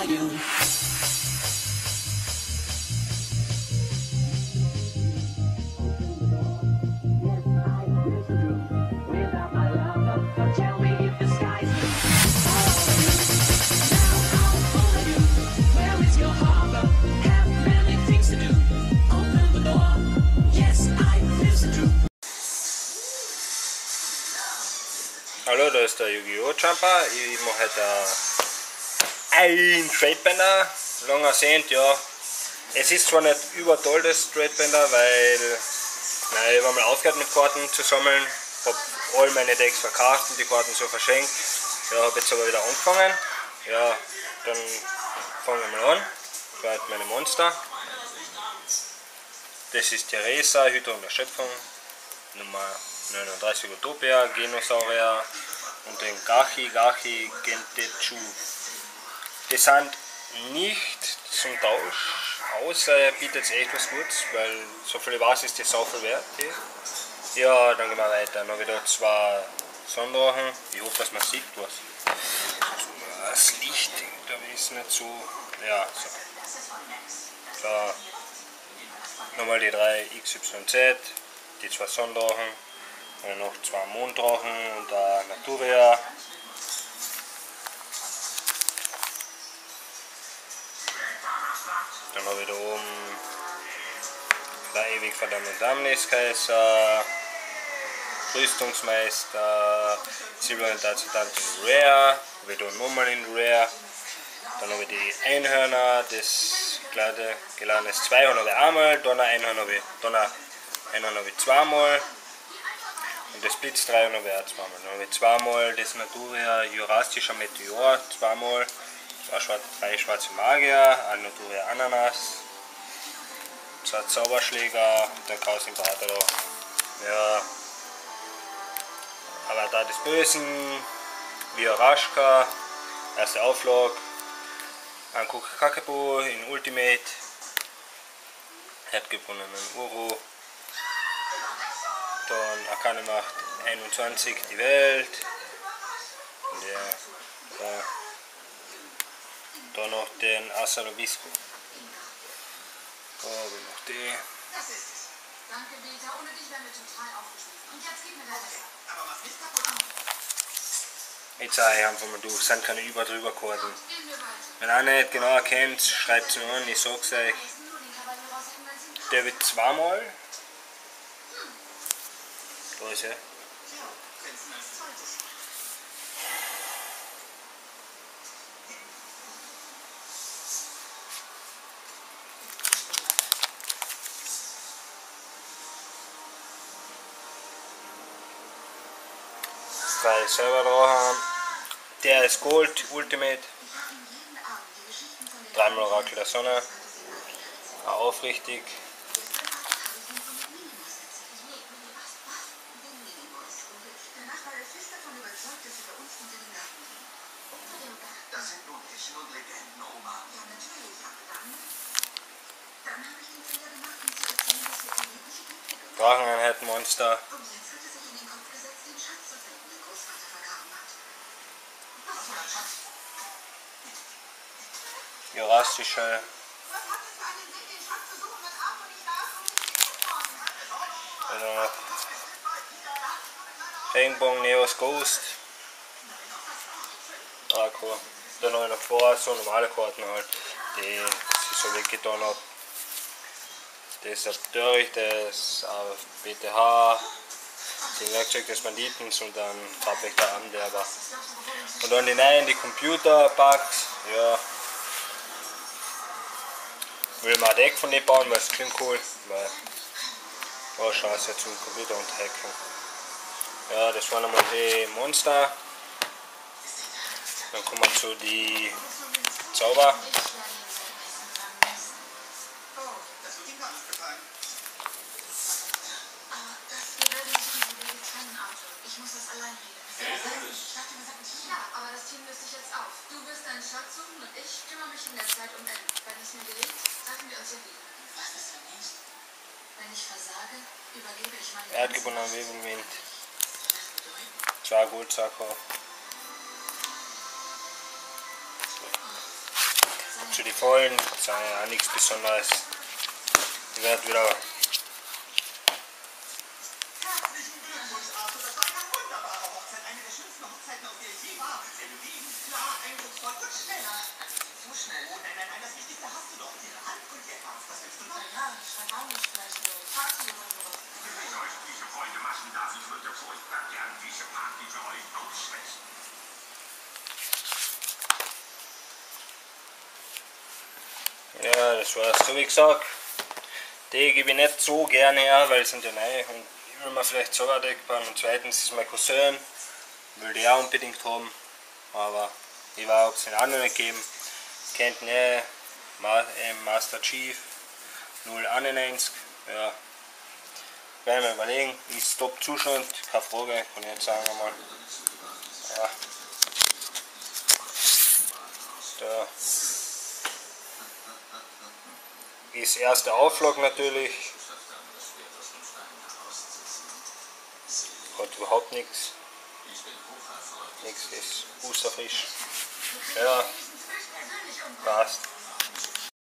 you. Hallo, da ist der Yu-Gi-Oh! Jumper. Ich mache heute ein Tradebänder. Lang ersehnt, ja. Es ist zwar nicht übertoll das Tradebänder, weil ich habe mal aufgehört mit Karten zu sammeln. Habe all meine Decks verkauft und die Karten so verschenkt. Ja, habe jetzt aber wieder angefangen. Ja, dann fangen wir mal an. Das war halt meine Monster. Das ist Theresa, Hydra und Erschöpfung. Nummer 39 Utopia, Genosaurier und den Gachi Gentetsu. Die sind nicht zum Tausch, außer er bietet echt was Gutes, weil so viel ich weiß, ist die sau viel wert. Ja, dann gehen wir weiter. Dann habe ich da zwei Sonnendrachen. Ich hoffe, dass man sieht was. Das Licht, glaube ich, ist nicht so. Ja, so. So. Nochmal die drei XYZ, die zwei Sonnendrachen. Und noch zwei Monddrachen und ein Naturia. Dann habe ich da oben der ewig verdammte Damneskaiser, Rüstungsmeister, Silberorientationstant in Rare, habe ich da nochmal in Rare. Dann habe ich die Einhörner, das geladene ist 200 einmal, Donner-Einhorn habe ich zweimal. Und das Blitz 300 wäre zweimal. Dann habe ich zweimal das Naturia Jurassischer Meteor, zweimal, drei schwarze Magier, ein Naturia Ananas, zwei Zauberschläger und der Chaos Imperator da. Ja, aber da des Bösen, Viorashka, erste Auflage, ein Kakebo in Ultimate, Erdgebundenen Uro. Dann Akane macht 21 die Welt. Dann noch den Asalobisco. Da habe ich noch die. Das ist es. Danke, Beta. Ohne dich wären wir total aufgeschmissen. Und jetzt gib mir dein Messer. Aber was ist kaputt? Jetzt sage ich einfach mal durch, es sind keine Über-Drüber-Karten. Wenn einer nicht genau erkennt, schreibt es mir an, ich sag's euch. Der wird zweimal. Da ist er. Drei selber da haben. Der ist Gold, Ultimate. Dreimal Orakel der Sonne. Auch aufrichtig. Das sind nun Echen und Legenden, Oma. Ja, natürlich, aber dann habe ich den Fehler gemacht, ihm zu erzählen, dass wir erhebliche Punkte Dracheneinheit-Monster. Und jetzt hat er sich in den Kopf gesetzt, den Schatz zu finden, den Großvater vergraben hat. Was für ein Schatz? Jurassische. Was hat es für einen Sinn, den Schatz zu suchen, wenn Arthur nicht da ist, um ihn zu finden? Also noch Regenbogen, Neos Ghost. Draco. Dann habe ich noch vor, so normale Karten halt, die ich so weggetan habe. Das ist ein Töricht, das ist ein BTH, den Werkzeug des Banditens und dann Farbwächter Anwerber. Und dann die neuen, die Computerpacks, ja. Will mal ein Deck von denen bauen, weil es klingt cool, weil oh scheiße, zum Computer und hacken. Ja, das waren einmal die Monster. Dann kommen wir zu die Zauber. Ich muss das allein regeln. Ich dachte, wir sagten Team. Ja, aber das Team löst sich jetzt auf. Du wirst deinen Schatz suchen und ich kümmere mich in der Zeit um Ellen. Wenn es mir gelingt, treffen wir uns ja wieder. Was ist denn nicht? Wenn ich versage, übergebe ich meine Erdgebundener Wirbelwind. 2 Gold, Sakko. zu den Vollen, das sind ja auch nichts Besonderes. Ich werde wieder. Herzlichen Glückwunsch, Arthur. Das war eine wunderbare Hochzeit. Eine der schönsten Hochzeiten, auf der ich je war. Sehr bewegend, klar, eindrucksvoll und schnell. Zu schnell? Oh, nein, das Wichtigste hast du doch. Ihre Hand und ihr Herz. Was willst du noch? Ja, schreib auch nicht vielleicht so Party oder sowas. Wenn ich euch diese Freude machen darf, ich würde furchtbar gern diese Party für euch ausschwätzen. Ja, das war's. So wie gesagt, die gebe ich nicht so gerne her, weil sind ja neu und ich will mir vielleicht selber bauen. Und zweitens ist mein Cousin, will die auch unbedingt haben, aber ich weiß, ob es ihn auch noch nicht geben. Kennt ihr Master Chief 091, ja, werden wir überlegen, ist top Zustand, keine Frage, kann ich jetzt sagen einmal. Ja. Da ist erste Aufschlag natürlich, hat überhaupt nichts ist Booster frisch, ja, passt.